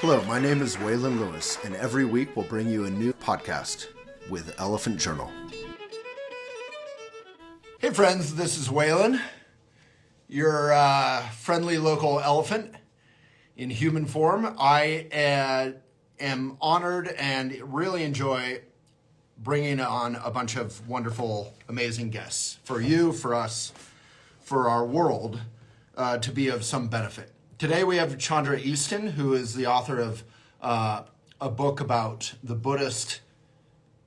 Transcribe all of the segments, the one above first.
Hello, my name is Waylon Lewis, and every week we'll bring you a new podcast with Elephant Journal. Hey friends, this is Waylon, your friendly local elephant in human form. I am honored and really enjoy bringing on a bunch of wonderful, amazing guests for you, for us, for our world to be of some benefit. Today we have Chandra Easton, who is the author of a book about the Buddhist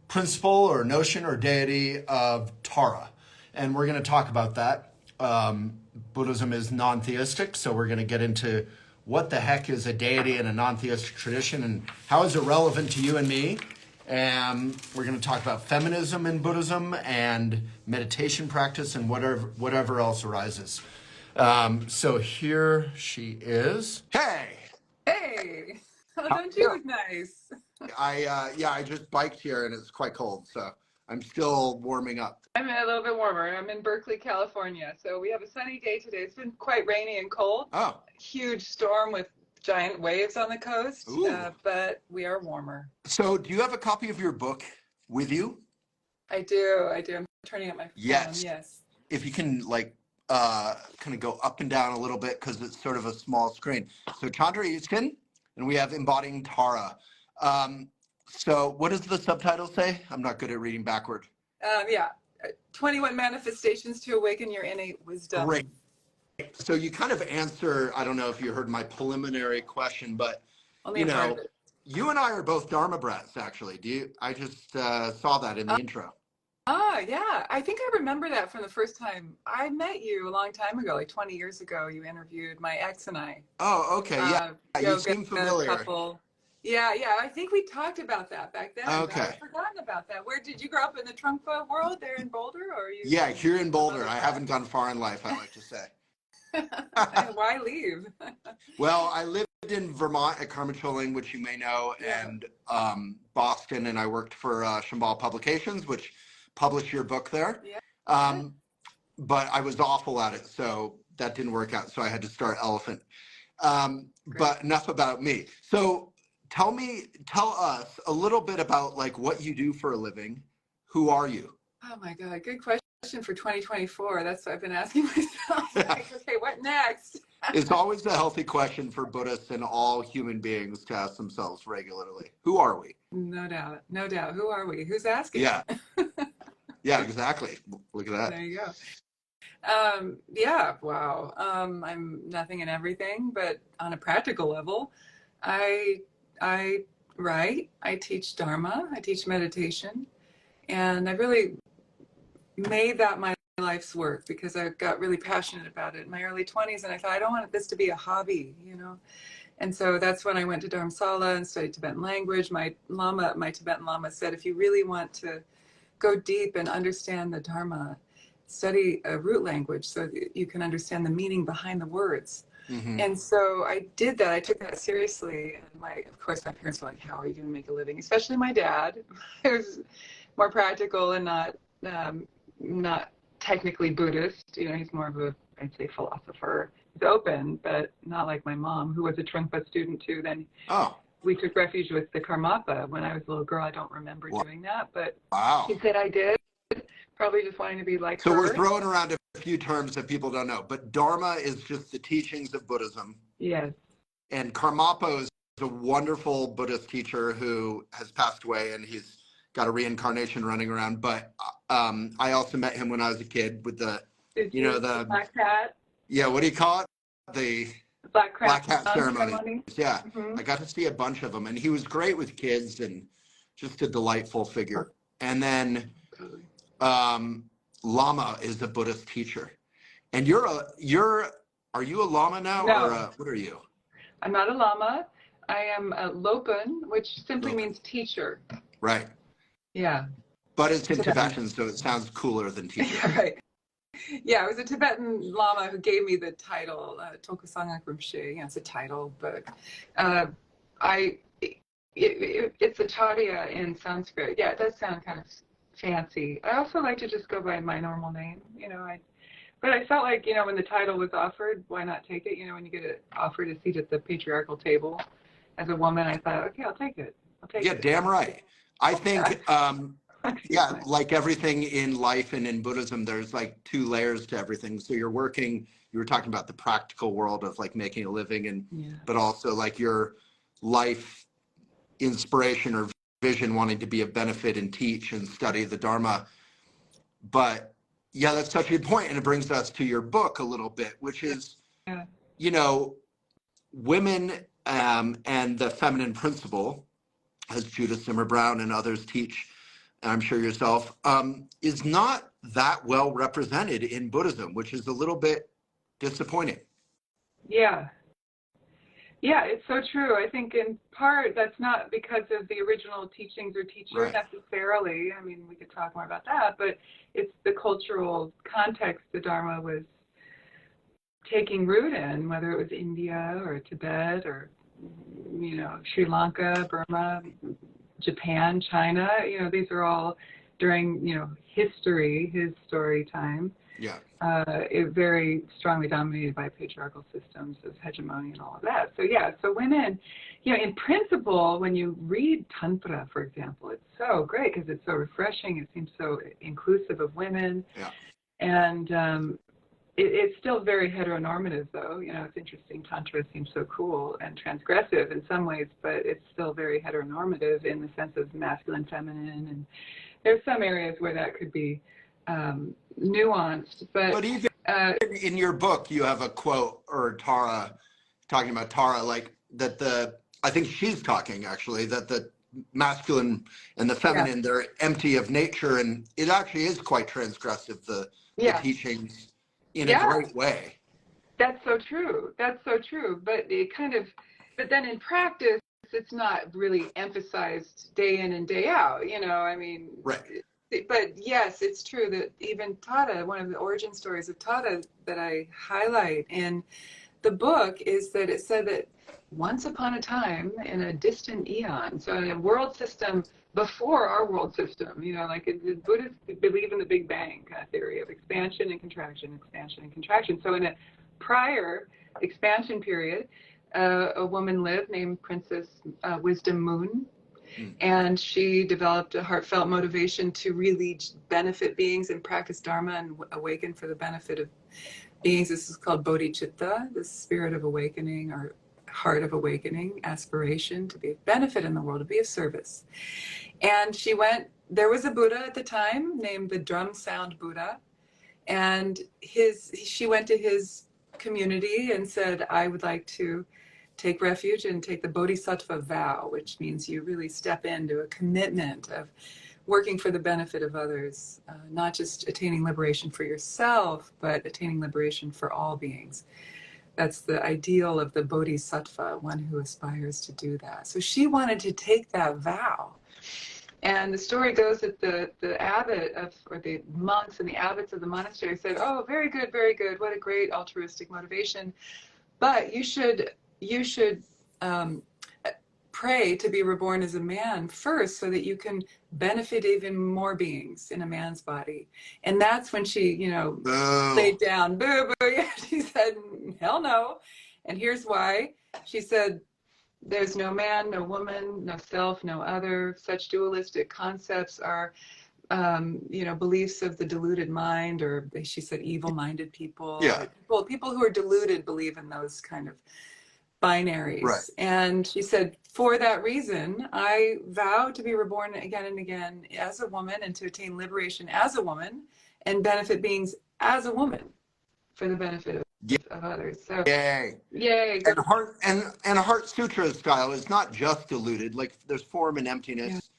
principle or notion or deity of Tara. And we're going to talk about that. Buddhism is non-theistic, so we're going to get into what the heck is a deity in a non-theistic tradition and how is it relevant to you and me. And we're going to talk about feminism in Buddhism and meditation practice and whatever else arises. So here she is. Hey! Hey! Oh, don't you look nice? I just biked here and it's quite cold, so I'm still warming up. I'm a little bit warmer. I'm in Berkeley, California. So we have a sunny day today. It's been quite rainy and cold. Oh. Huge storm with giant waves on the coast, but we are warmer. So do you have a copy of your book with you? I do. I'm turning up my phone. Yes. If you can, kind of go up and down a little bit because it's sort of a small screen. So Chandra Easton, and we have Embodying Tara. So what does the subtitle say? I'm not good at reading backward. 21 manifestations to awaken your innate wisdom. Great. So you kind of answer, I don't know if you heard my preliminary question, but you and I are both Dharma Brats, actually. I just saw that in the intro. Yeah. I think I remember that from the first time I met you a long time ago, like 20 years ago. You interviewed my ex and I. Oh, okay. Yeah. You seem familiar. Couple. Yeah. I think we talked about that back then. Okay. I've forgotten about that. Where did you grow up in the Trungpa world there in Boulder? Or are you? Yeah, here in Boulder. I haven't gone far in life, I like to say. Why leave? Well, I lived in Vermont at Carmichaeling, which you may know, and Boston, and I worked for Shambhala Publications, which published your book there. Yeah. But I was awful at it, so that didn't work out. So I had to start Elephant. But enough about me. So tell us a little bit about what you do for a living. Who are you? Oh my God, good question for 2024. That's what I've been asking myself. Okay, what next? It's always a healthy question for Buddhists and all human beings to ask themselves regularly. Who are we? No doubt. Who are we? Who's asking? Yeah. Yeah, exactly. Look at that. There you go. Wow. I'm nothing and everything, but on a practical level, I write, I teach Dharma, I teach meditation, and I really made that my life's work because I got really passionate about it in my early 20s, and I thought, I don't want this to be a hobby, And so that's when I went to Dharamsala and studied Tibetan language. My Tibetan Lama said, if you really want to go deep and understand the Dharma, study a root language so that you can understand the meaning behind the words. Mm-hmm. And so I did that. I took that seriously. And of course, my parents were like, how are you going to make a living? Especially my dad. He was more practical and not technically Buddhist. He's more of I'd say philosopher. He's open, but not like my mom, who was a Trungpa student too. Then we took refuge with the Karmapa when I was a little girl. I don't remember doing that, but he said I did. Probably just wanting to be like her. So we're throwing around a few terms that people don't know, but Dharma is just the teachings of Buddhism. Yes. And Karmapa is a wonderful Buddhist teacher who has passed away, and he's got a reincarnation running around. But I also met him when I was a kid with the black hat. Yeah, what do you call it? The black hat ceremony. Yeah, I got to see a bunch of them, and he was great with kids and just a delightful figure. And then Lama is a Buddhist teacher, and are you a Lama now, or what are you? I'm not a Lama. I am a Lopon, which simply means teacher. Right. Yeah. But it's in Tibetan, so it sounds cooler than teacher. Right. Yeah, it was a Tibetan Lama who gave me the title, Tokusangak Rinpoche. It's a title, but it's Acharya in Sanskrit. Yeah, it does sound kind of fancy. I also like to just go by my normal name, but I felt like, when the title was offered, why not take it? When you get offered a seat at the patriarchal table, as a woman, I thought, okay, I'll take it. Yeah, damn right. I think, yeah, like everything in life and in Buddhism, there's like two layers to everything. So you're working, you were talking about the practical world of like making a living, and but also like your life inspiration or vision, wanting to be of benefit and teach and study the Dharma. But yeah, that's such a good point. And it brings us to your book a little bit, which is, you know, women and the feminine principle, as Judith Simmer Brown and others teach, and I'm sure yourself, is not that well represented in Buddhism, which is a little bit disappointing. Yeah. Yeah, it's so true. I think in part that's not because of the original teachings or teacher necessarily. I mean, we could talk more about that, but it's the cultural context the Dharma was taking root in, whether it was India or Tibet or, you know, Sri Lanka, Burma, Japan, China. You know, these are all during, you know, history, his story time. Yeah. It very strongly dominated by patriarchal systems of hegemony and all of that. So yeah, so women, you know, in principle, when you read Tantra, for example, it's so great because it's so refreshing. It seems so inclusive of women. Yeah. And it's still very heteronormative, though. You know, it's interesting. Tantra seems so cool and transgressive in some ways, but it's still very heteronormative in the sense of masculine, feminine, and there's some areas where that could be nuanced. But even in your book, you have a quote, or Tara, talking about Tara, like that I think she's talking actually, that the masculine and the feminine, they're empty of nature, and it actually is quite transgressive, the teachings, in a great way. That's so true. That's so true. But then in practice, it's not really emphasized day in and day out, you know, I mean. Right. But yes, it's true that even Tara, one of the origin stories of Tara that I highlight in the book, is that it said that once upon a time in a distant eon, so in a world system before our world system, you know, like the Buddhists believe in the Big Bang kind of theory of expansion and contraction, expansion and contraction. So in a prior expansion period, a woman lived named Princess Wisdom Moon. And she developed a heartfelt motivation to really benefit beings and practice Dharma and awaken for the benefit of beings. This is called bodhicitta, the spirit of awakening or heart of awakening, aspiration to be of benefit in the world, to be of service. And she went, there was a Buddha at the time named the Drum Sound Buddha. And she went to his community and said, I would like to take refuge and take the bodhisattva vow, which means you really step into a commitment of working for the benefit of others, not just attaining liberation for yourself, but attaining liberation for all beings. That's the ideal of the bodhisattva, one who aspires to do that. So she wanted to take that vow. And the story goes that the abbot or the monks and the abbots of the monastery said, oh, very good, what a great altruistic motivation. But you should pray to be reborn as a man first so that you can benefit even more beings in a man's body. And that's when she, you know, laid down, boo, boo, yeah. She said, hell no. And here's why. She said, there's no man, no woman, no self, no other. Such dualistic concepts are, you know, beliefs of the deluded mind, or she said evil-minded people. Yeah. People who are deluded believe in those kind of binaries. Right. And she said, for that reason, I vow to be reborn again and again as a woman and to attain liberation as a woman and benefit beings as a woman for the benefit of others. So yay. And Heart Sutra style is not just deluded, like there's form and emptiness,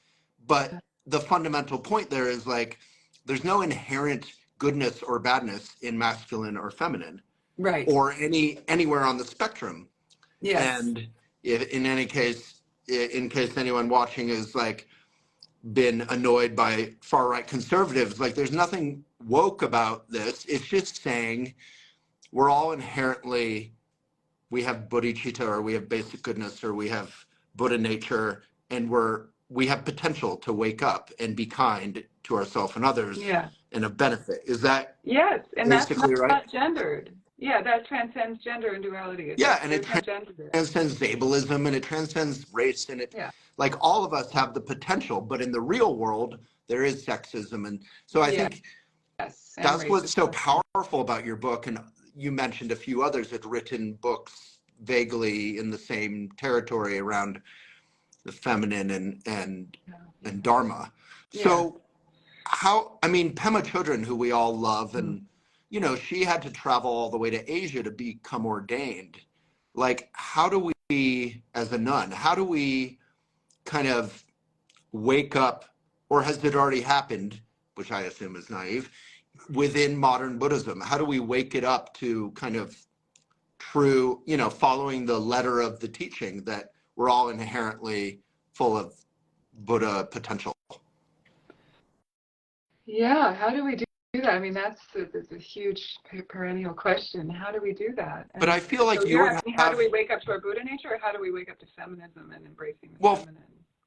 but the fundamental point there is like there's no inherent goodness or badness in masculine or feminine, right, or anywhere on the spectrum. Yes. And if, in case anyone watching is like been annoyed by far right conservatives, like there's nothing woke about this. It's just saying we're all inherently, we have bodhicitta, or we have basic goodness, or we have Buddha nature, and we have potential to wake up and be kind to ourselves and others, and of benefit. Is that yes? And that's basically not gendered. Yeah, that transcends gender and duality. Yeah, and it There's no gender there. transcends ableism, and it transcends race, and it, Yeah. like, all of us have the potential, but in the real world there is sexism. And so I think Yes. And that's what's so racism. powerful about your book. And you mentioned a few others had written books vaguely in the same territory around the feminine and Dharma. So how, I mean, Pema Chodron, who we all love, and she had to travel all the way to Asia to become ordained. Like, how do we, as a nun, how do we kind of wake up, or has it already happened, which I assume is naive, within modern Buddhism? How do we wake it up to kind of true, following the letter of the teaching that we're all inherently full of Buddha potential? Yeah, how do we do that? I mean, that's a huge perennial question. How do we do that? But I feel like you would how have, do we wake up to our Buddha nature, or how do we wake up to feminism and embracing the feminine?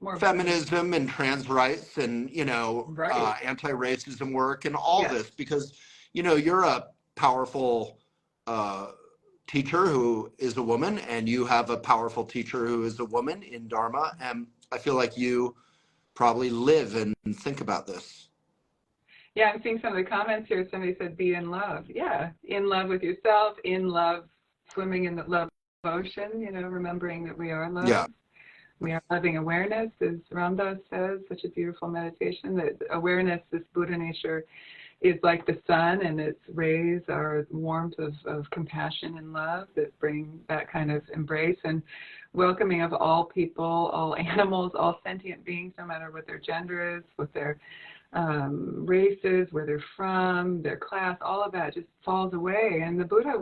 More feminism and trans rights and, Right. anti-racism work and all this, because, you're a powerful teacher who is a woman, and you have a powerful teacher who is a woman in Dharma. And I feel like you probably live and think about this. Yeah, I'm seeing some of the comments here. Somebody said, be in love. Yeah, in love with yourself, in love, swimming in the love ocean, remembering that we are love. Yeah. We are loving awareness, as Ram Dass says, such a beautiful meditation, that awareness, this Buddha nature, is like the sun, and its rays are warmth of compassion and love that bring that kind of embrace and welcoming of all people, all animals, all sentient beings, no matter what their gender is, what their races, where they're from, their class, all of that just falls away. And the Buddha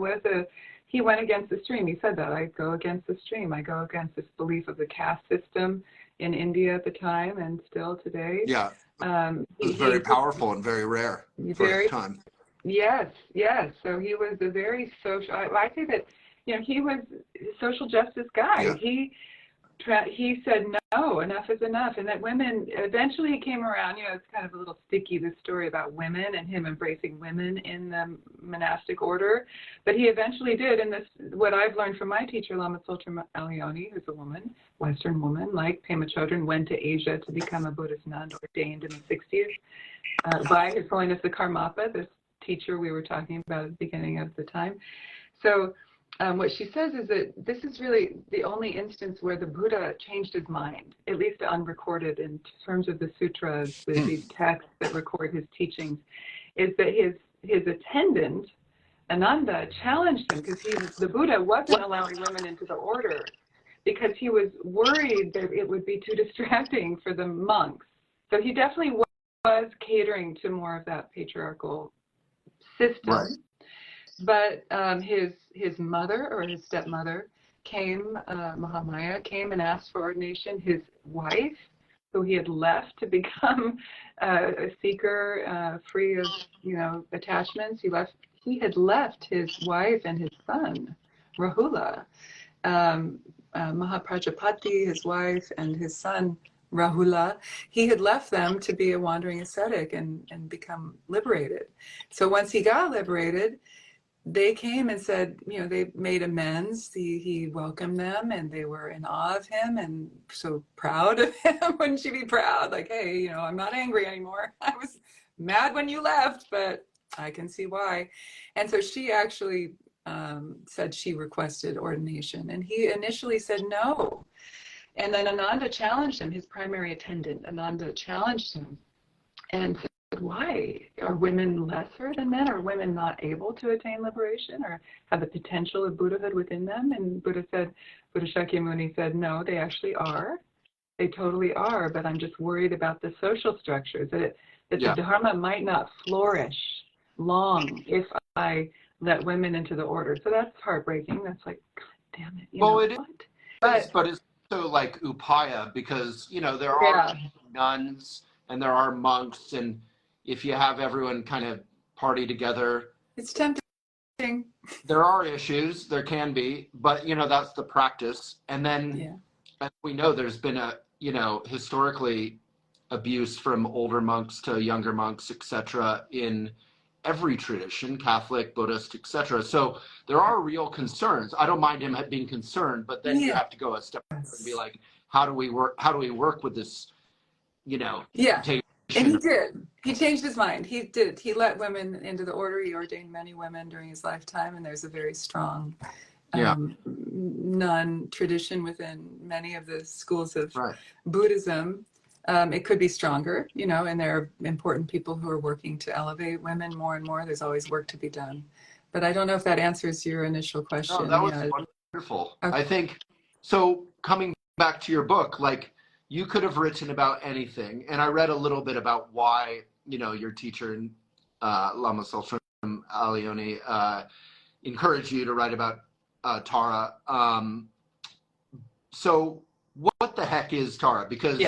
he went against the stream. He said that, I go against the stream. I go against this belief of the caste system in India at the time and still today. Yeah, it was very powerful and very rare for its time. Yes. So he was a very social, I say that, he was a social justice guy. Yeah. He said, no, enough is enough. And that women, eventually he came around, it's kind of a little sticky, this story about women and him embracing women in the monastic order. But he eventually did. And this, what I've learned from my teacher, Lama Tsultrim Alioni, who's a woman, Western woman, like Pema Chodron, went to Asia to become a Buddhist nun, ordained in the 60s by His Holiness the Karmapa, this teacher we were talking about at the beginning of the time. So what she says is that this is really the only instance where the Buddha changed his mind, at least unrecorded in terms of the sutras, these texts that record his teachings, is that his attendant, Ananda, challenged him because the Buddha wasn't allowing women into the order because he was worried that it would be too distracting for the monks. So he definitely was catering to more of that patriarchal system. Right. But his mother, or his stepmother, came, Mahamaya, came and asked for ordination. His wife, who he had left to become a seeker, free of attachments, he had left his wife and his son, Rahula. Mahaprajapati, his wife, and his son, Rahula, he had left them to be a wandering ascetic and become liberated. So once he got liberated, they came and said, they made amends. He welcomed them, and they were in awe of him and so proud of him. Wouldn't she be proud? Like, hey, I'm not angry anymore. I was mad when you left, but I can see why. And so she actually said she requested ordination, and he initially said no. And then Ananda challenged him, his primary attendant, Ananda challenged him and said, why? Are women lesser than men? Are women not able to attain liberation or have the potential of Buddhahood within them? And Buddha Shakyamuni said, no, they actually are. They totally are, but I'm just worried about the social structures, that the Dharma might not flourish long if I let women into the order. So that's heartbreaking. That's like, God damn it. It is, but it's also like upaya, because, there are nuns and there are monks, and if you have everyone kind of party together, it's tempting. There are issues, there can be, but that's the practice. And then as we know, there's been historically abuse from older monks to younger monks, etc., in every tradition, Catholic, Buddhist, etc. So there are real concerns. I don't mind him being concerned, but then you have to go a step further and be like, how do we work with this, Yeah. And he temptation? did. He changed his mind. He did. He let women into the order. He ordained many women during his lifetime, and there's a very strong Yeah. nun tradition within many of the schools of Right. Buddhism. It could be stronger, and there are important people who are working to elevate women more and more. There's always work to be done. But I don't know if that answers your initial question. No, that was Yeah. wonderful. Okay. I think, so coming back to your book, like you could have written about anything. And I read a little bit about why, your teacher, Lama Tsultrim Alioni, encouraged you to write about Tara. So what the heck is Tara? Because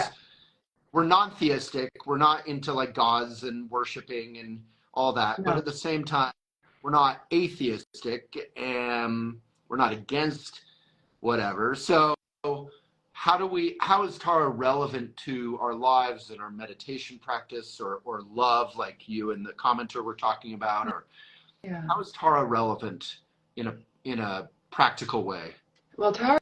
we're non-theistic. We're not into like gods and worshiping and all that. No. But at the same time, we're not atheistic and we're not against whatever. So how is Tara relevant to our lives and our meditation practice or love, like you and the commenter were talking about? Or how is Tara relevant in a practical way? Well, Tara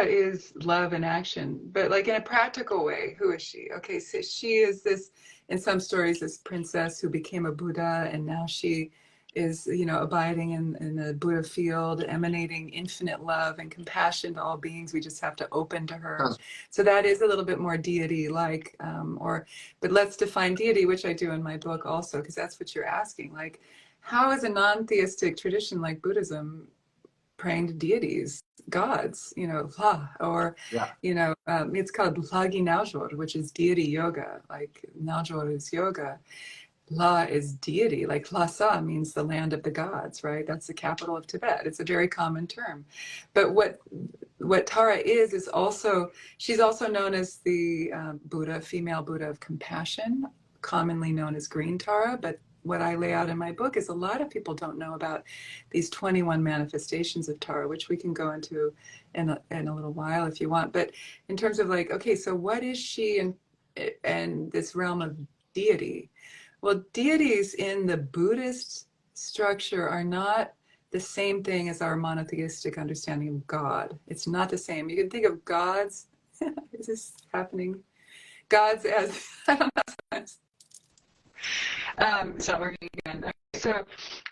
is love in action, but like in a practical way. Who is she? Okay, so she is this, in some stories, this princess who became a Buddha, and now she is, abiding in the Buddha field, emanating infinite love and compassion to all beings. We just have to open to her. So that is a little bit more deity-like, but let's define deity, which I do in my book also, because that's what you're asking. Like, how is a non-theistic tradition like Buddhism praying to deities, gods, La, or, it's called Lagi Naujor, which is deity yoga. Like Naujor is yoga. La is deity, like Lhasa means the land of the gods, right? That's the capital of Tibet. It's a very common term. But what Tara is also, she's also known as the Buddha, female Buddha of compassion, commonly known as Green Tara. But what I lay out in my book is a lot of people don't know about these 21 manifestations of Tara, which we can go into in a little while if you want. But in terms of like, okay, so what is she in this realm of deity? Well, deities in the Buddhist structure are not the same thing as our monotheistic understanding of God. It's not the same. You can think of gods, is this happening? Gods as, I don't know, sometimes. It's not working again. Okay, so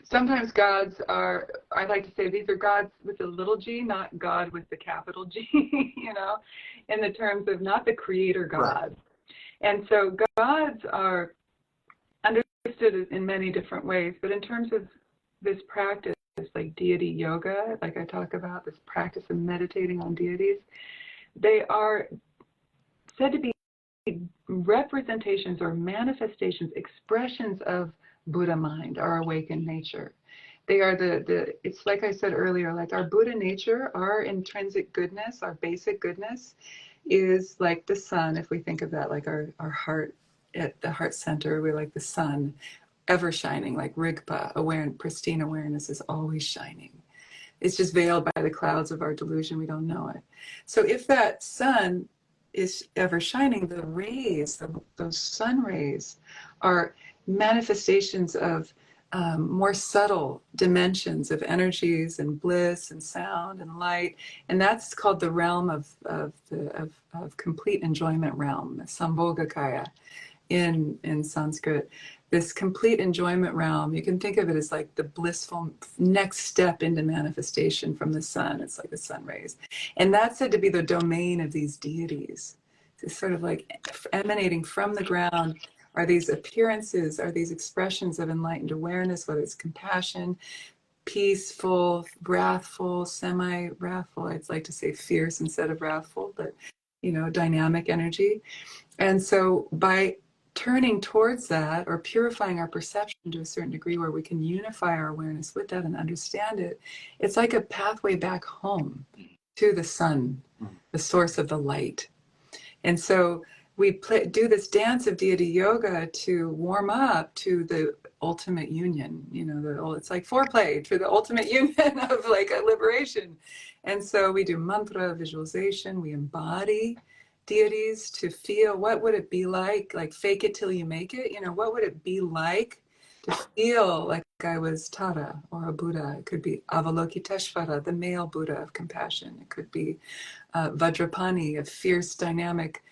sometimes gods are, I like to say these are gods with a little g, not God with the capital G, in the terms of not the creator God. Right. And so gods are understood in many different ways, but in terms of this practice, like deity yoga, like I talk about, this practice of meditating on deities, they are said to be representations or manifestations, expressions of Buddha mind, our awakened nature. They are it's like I said earlier, like our Buddha nature, our intrinsic goodness, our basic goodness is like the sun. If we think of that, like our heart, at the heart center, we're like the sun, ever shining, like Rigpa, pristine awareness is always shining. It's just veiled by the clouds of our delusion, we don't know it. So if that sun is ever shining, the rays, those sun rays, are manifestations of more subtle dimensions of energies and bliss and sound and light, and that's called the realm of complete enjoyment realm, the Sambhogakaya in Sanskrit. This complete enjoyment realm, you can think of it as like the blissful next step into manifestation from the sun. It's like the sun rays. And that's said to be the domain of these deities. It's sort of like emanating from the ground are these appearances, are these expressions of enlightened awareness, whether it's compassion, peaceful, wrathful, semi-wrathful. I'd like to say fierce instead of wrathful, but dynamic energy. And so by turning towards that, or purifying our perception to a certain degree where we can unify our awareness with that and understand it, it's like a pathway back home to the sun, the source of the light. And so we do this dance of deity yoga to warm up to the ultimate union. It's like foreplay to the ultimate union of like a liberation. And so we do mantra visualization, we embody deities to feel what would it be like fake it till you make it, what would it be like to feel like I was Tara or a Buddha. It could be Avalokiteshvara, the male Buddha of compassion. It could be Vajrapani, a fierce, dynamic,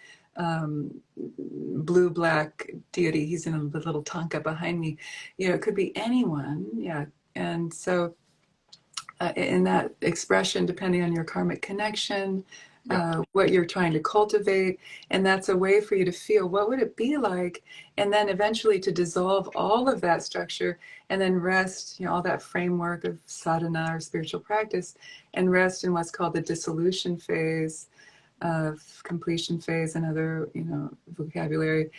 blue-black deity. He's in the little tanka behind me. You know, it could be anyone. Yeah. And so in that expression, depending on your karmic connection, what you're trying to cultivate, and that's a way for you to feel what would it be like, and then eventually to dissolve all of that structure and then rest, you know, all that framework of sadhana or spiritual practice, and rest in what's called the dissolution phase, of completion phase, and other, you know, vocabulary,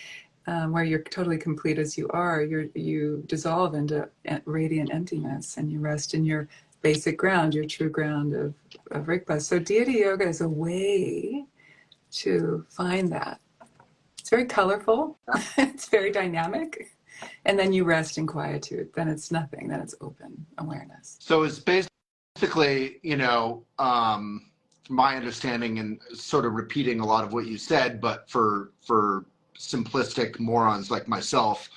where you're totally complete as you are. You dissolve into radiant emptiness, and you rest in your basic ground, your true ground of Rigpa. So deity yoga is a way to find that. It's very colorful. It's very dynamic. And then you rest in quietude. Then it's nothing. Then it's open awareness. So it's basically, you know, from my understanding, and sort of repeating a lot of what you said, but for simplistic morons like myself,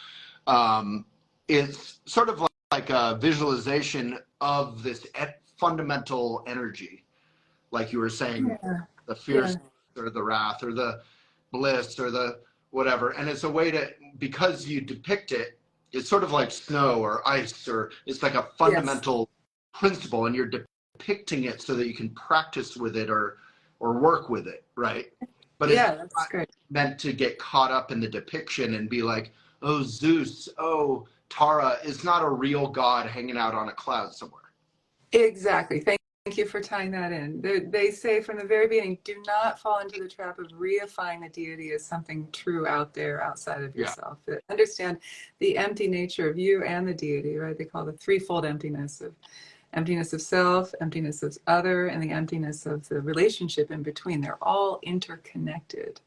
it's sort of like a visualization of this fundamental energy, like you were saying, the fierce or the wrath or the bliss or the whatever. And it's a way to, because you depict it, it's sort of like snow or ice, or it's like a fundamental principle, and you're depicting it so that you can practice with it or work with it, right? But it's not great. Meant to get caught up in the depiction and be like, oh, Zeus, oh, Tara is not a real god hanging out on a cloud somewhere. Exactly. Thank you for tying that in. They say from the very beginning, do not fall into the trap of reifying the deity as something true out there outside of yourself. Understand the empty nature of you and the deity, right? They call the threefold emptiness of self, emptiness of other, and the emptiness of the relationship in between. They're all interconnected.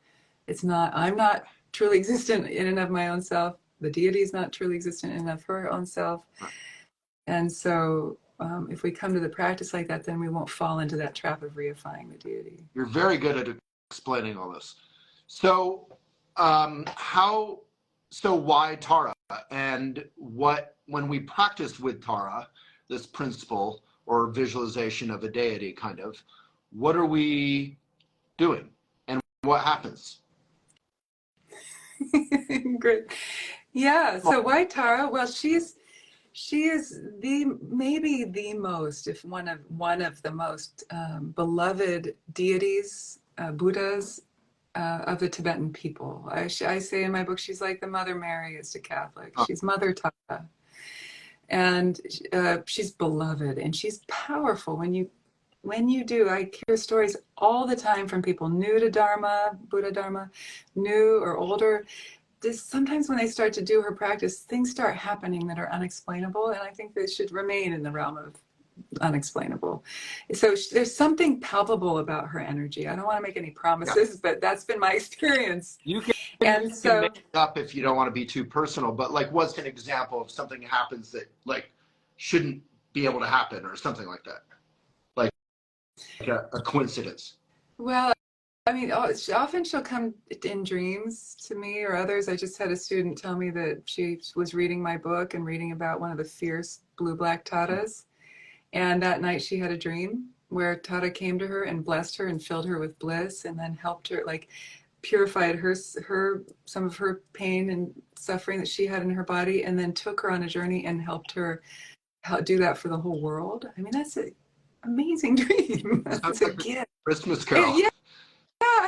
It's not, I'm not truly existent in and of my own self. The deity is not truly existent in and of her own self. And so if we come to the practice like that, then we won't fall into that trap of reifying the deity. You're very good at explaining all this. So so why Tara? And when we practice with Tara, this principle or visualization of a deity kind of, what are we doing and what happens? Great. Yeah. So why Tara? Well, she is maybe the most, if one of the most beloved deities, Buddhas of the Tibetan people. I say in my book, she's like the Mother Mary is to Catholics. She's Mother Tara, and she's beloved and she's powerful. When you do, I hear stories all the time from people new to Dharma, Buddha Dharma, new or older. Sometimes when they start to do her practice, things start happening that are unexplainable, and I think they should remain in the realm of unexplainable. So there's something palpable about her energy. I don't want to make any promises, but that's been my experience. You can make it up if you don't want to be too personal, but like, what's an example of something happens that like shouldn't be able to happen or something like that? Like a coincidence. Well, I mean, often she'll come in dreams to me or others. I just had a student tell me that she was reading my book and reading about one of the fierce blue-black Taras. And that night she had a dream where Tara came to her and blessed her and filled her with bliss, and then helped her, like purified some of her pain and suffering that she had in her body, and then took her on a journey and helped her do that for the whole world. I mean, that's an amazing dream. That's a gift. Christmas carol. Yeah,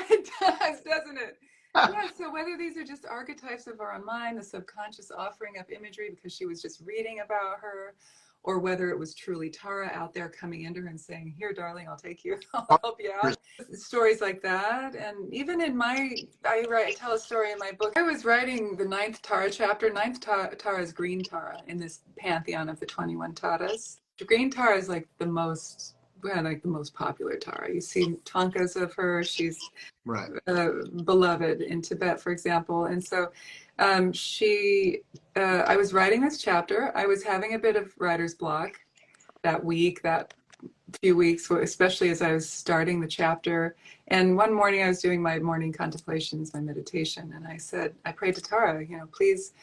it does, doesn't it? Yeah, so whether these are just archetypes of our own mind, the subconscious offering up imagery because she was just reading about her, or whether it was truly Tara out there coming into her and saying, here, darling, I'll take you, I'll help you out. Stories like that. And even in I tell a story in my book. I was writing the 9th Tara chapter. 9th Tara is green Tara in this pantheon of the 21 Taras. The green Tara is like the most popular Tara. You see tankas of her. She's beloved in Tibet, for example. And so I was writing this chapter. I was having a bit of writer's block that few weeks, especially as I was starting the chapter. And one morning I was doing my morning contemplations, my meditation, and I prayed to Tara, please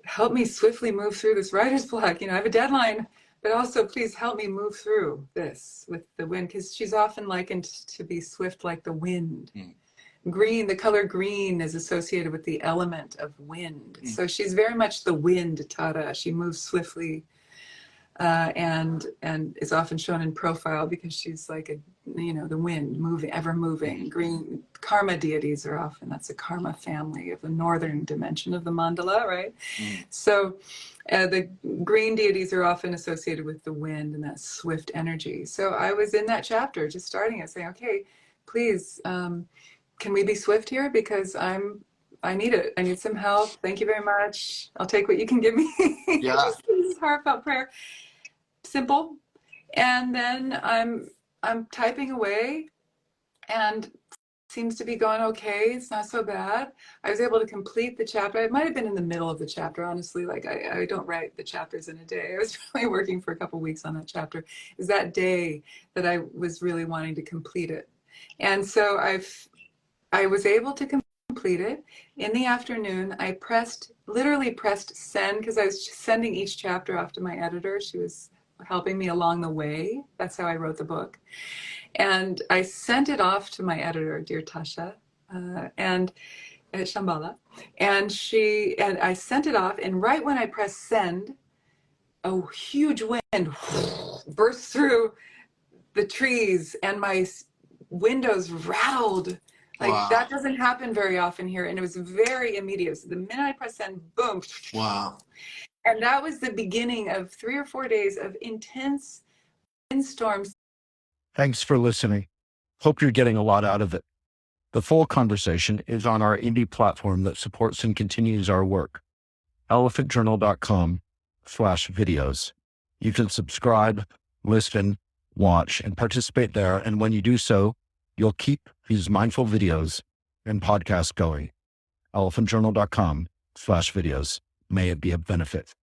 help me swiftly move through this writer's block. You know, I have a deadline, but also please help me move through this with the wind, because she's often likened to be swift like the wind. Green, the color green is associated with the element of wind. So she's very much the wind Tara. She moves swiftly, and is often shown in profile because she's like a, you know, the wind, moving, ever moving. Green karma deities are often, that's a karma family of the northern dimension of the mandala, right? So the green deities are often associated with the wind and that swift energy. So I was in that chapter, just starting it, saying, okay, please, can we be swift here? Because I need it. I need some help. Thank you very much. I'll take what you can give me. Yeah. Just this heartfelt prayer. Simple. And then I'm typing away, and seems to be going okay. It's not so bad. I was able to complete the chapter. It might have been in the middle of the chapter, honestly. Like I don't write the chapters in a day. I was really working for a couple of weeks on that chapter. It was that day that I was really wanting to complete it. And so I was able to complete it. In the afternoon, I literally pressed send, because I was sending each chapter off to my editor. She was helping me along the way. That's how I wrote the book. And I sent it off to my editor, dear Tasha, and at Shambhala. And I sent it off, and right when I pressed send, a huge wind burst through the trees, and my windows rattled. Like, wow. That doesn't happen very often here. And it was very immediate. So the minute I pressed send, boom. Wow. And that was the beginning of 3 or 4 days of intense windstorms. Thanks for listening. Hope you're getting a lot out of it. The full conversation is on our indie platform that supports and continues our work, elephantjournal.com/videos. You can subscribe, listen, watch, and participate there. And when you do so, you'll keep these mindful videos and podcasts going. elephantjournal.com/videos. May it be of benefit.